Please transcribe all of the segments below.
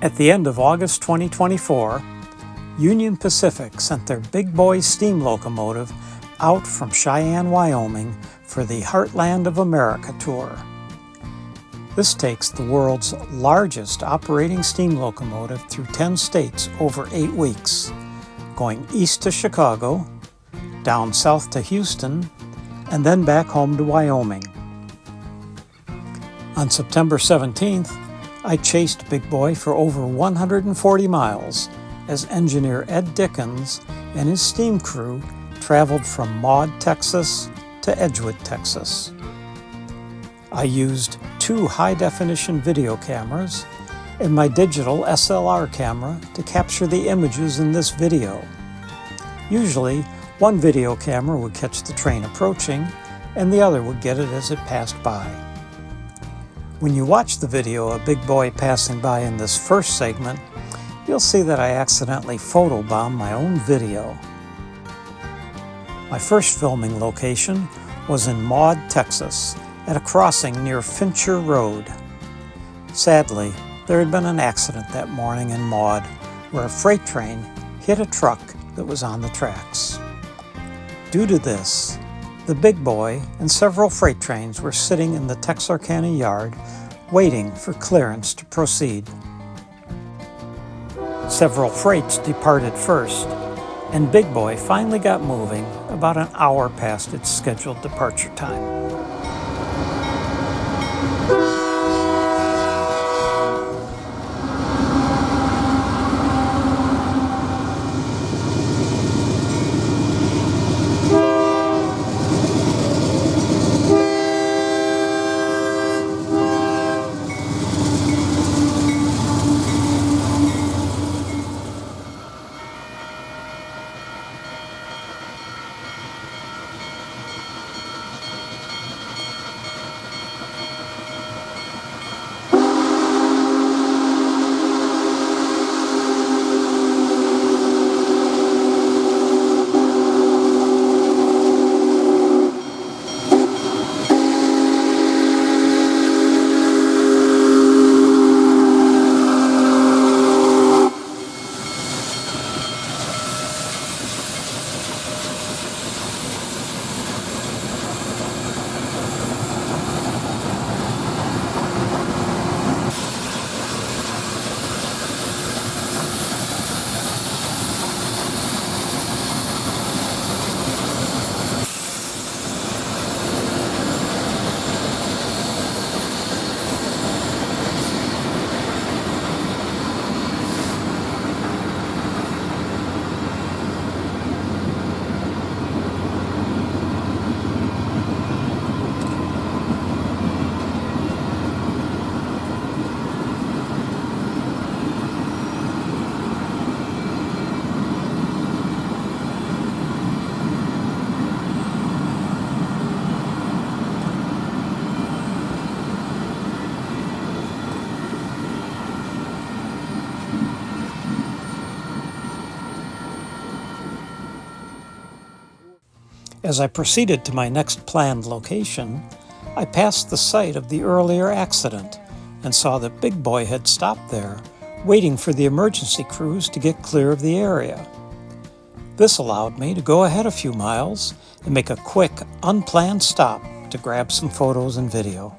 At the end of August 2024, Union Pacific sent their Big Boy steam locomotive out from Cheyenne, Wyoming for the Heartland of America tour. This takes the world's largest operating steam locomotive through 10 states over 8 weeks, going east to Chicago, down south to Houston, and then back home to Wyoming. On September 17th, I chased Big Boy for over 140 miles as engineer Ed Dickens and his steam crew traveled from Maud, Texas to Edgewood, Texas. I used 2 high-definition video cameras and my digital SLR camera to capture the images in this video. Usually, one video camera would catch the train approaching and the other would get it as it passed by. When you watch the video of Big Boy passing by in this first segment, you'll see that I accidentally photobombed my own video. My first filming location was in Maud, Texas, at a crossing near Fincher Road. Sadly, there had been an accident that morning in Maud where a freight train hit a truck that was on the tracks. Due to this, the Big Boy and several freight trains were sitting in the Texarkana yard waiting for clearance to proceed. Several freights departed first, and Big Boy finally got moving about an hour past its scheduled departure time. As I proceeded to my next planned location, I passed the site of the earlier accident and saw that Big Boy had stopped there, waiting for the emergency crews to get clear of the area. This allowed me to go ahead a few miles and make a quick, unplanned stop to grab some photos and video.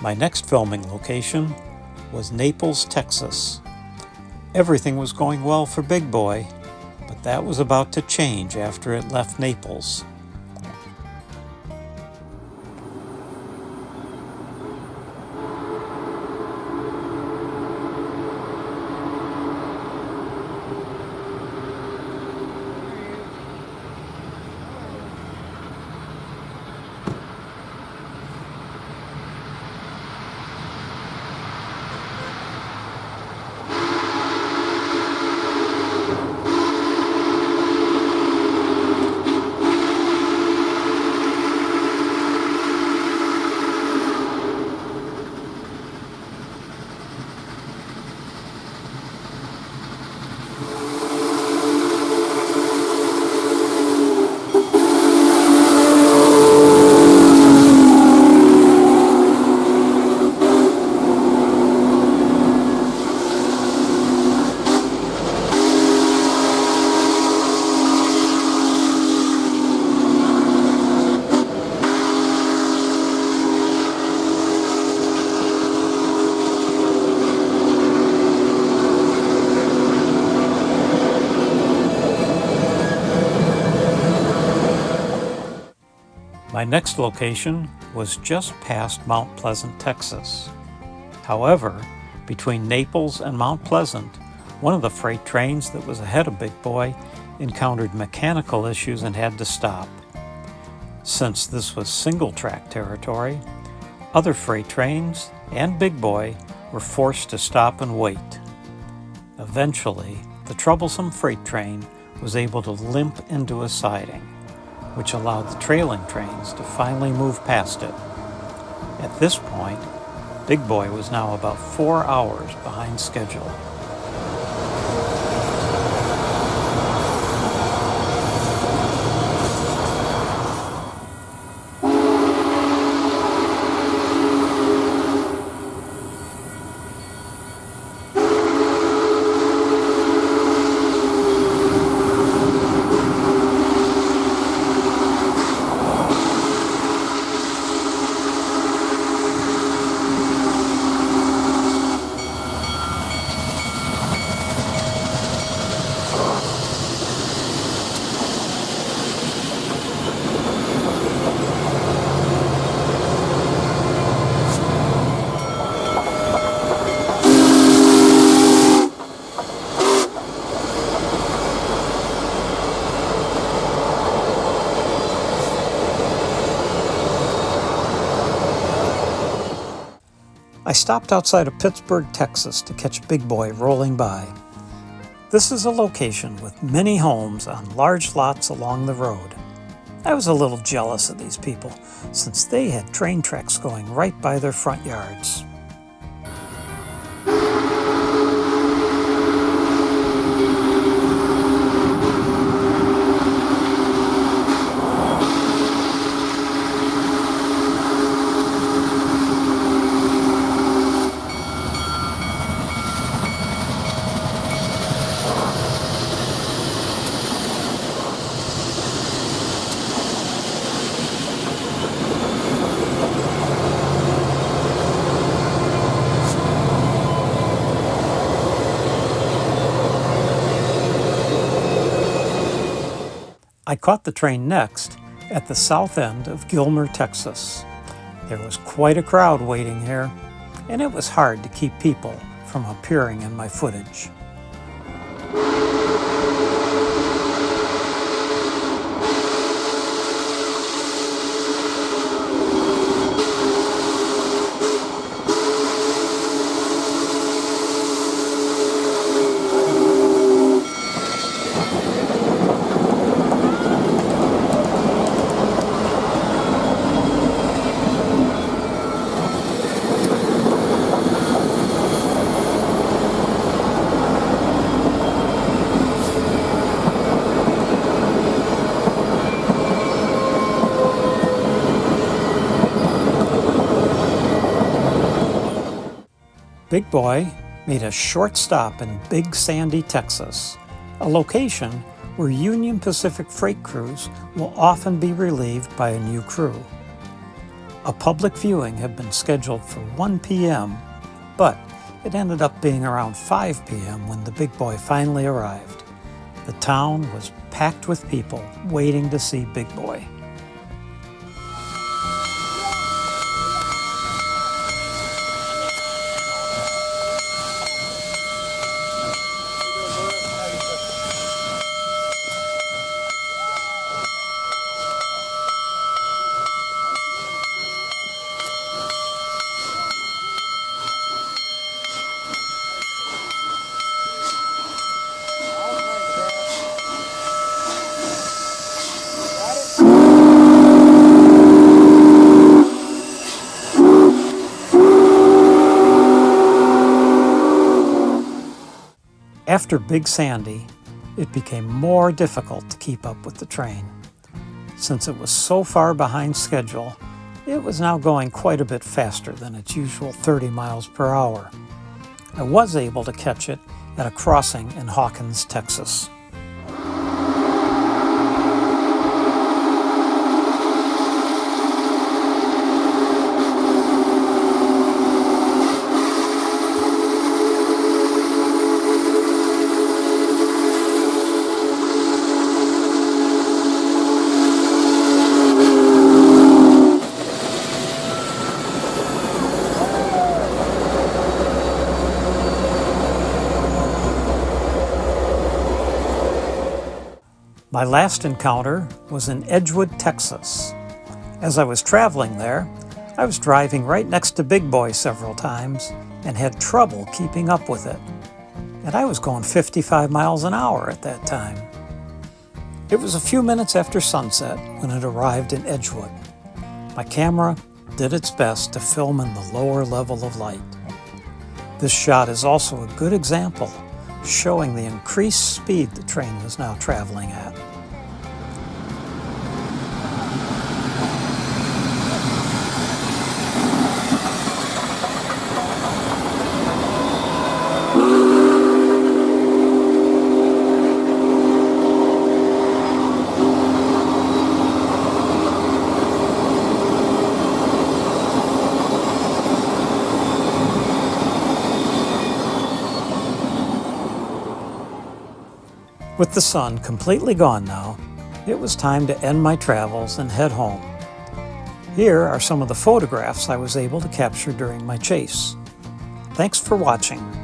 My next filming location was Naples, Texas. Everything was going well for Big Boy, but that was about to change after it left Naples. My next location was just past Mount Pleasant, Texas. However, between Naples and Mount Pleasant, one of the freight trains that was ahead of Big Boy encountered mechanical issues and had to stop. Since this was single-track territory, other freight trains and Big Boy were forced to stop and wait. Eventually, the troublesome freight train was able to limp into a siding, which allowed the trailing trains to finally move past it. At this point, Big Boy was now about 4 hours behind schedule. I stopped outside of Pittsburgh, Texas to catch Big Boy rolling by. This is a location with many homes on large lots along the road. I was a little jealous of these people since they had train tracks going right by their front yards. I caught the train next at the south end of Gilmer, Texas. There was quite a crowd waiting here, and it was hard to keep people from appearing in my footage. Big Boy made a short stop in Big Sandy, Texas, a location where Union Pacific freight crews will often be relieved by a new crew. A public viewing had been scheduled for 1 p.m., but it ended up being around 5 p.m. when the Big Boy finally arrived. The town was packed with people waiting to see Big Boy. After Big Sandy, it became more difficult to keep up with the train. Since it was so far behind schedule, it was now going quite a bit faster than its usual 30 miles per hour. I was able to catch it at a crossing in Hawkins, Texas. My last encounter was in Edgewood, Texas. As I was traveling there, I was driving right next to Big Boy several times and had trouble keeping up with it. And I was going 55 miles an hour at that time. It was a few minutes after sunset when it arrived in Edgewood. My camera did its best to film in the lower level of light. This shot is also a good example showing the increased speed the train was now traveling at. With the sun completely gone now, it was time to end my travels and head home. Here are some of the photographs I was able to capture during my chase. Thanks for watching.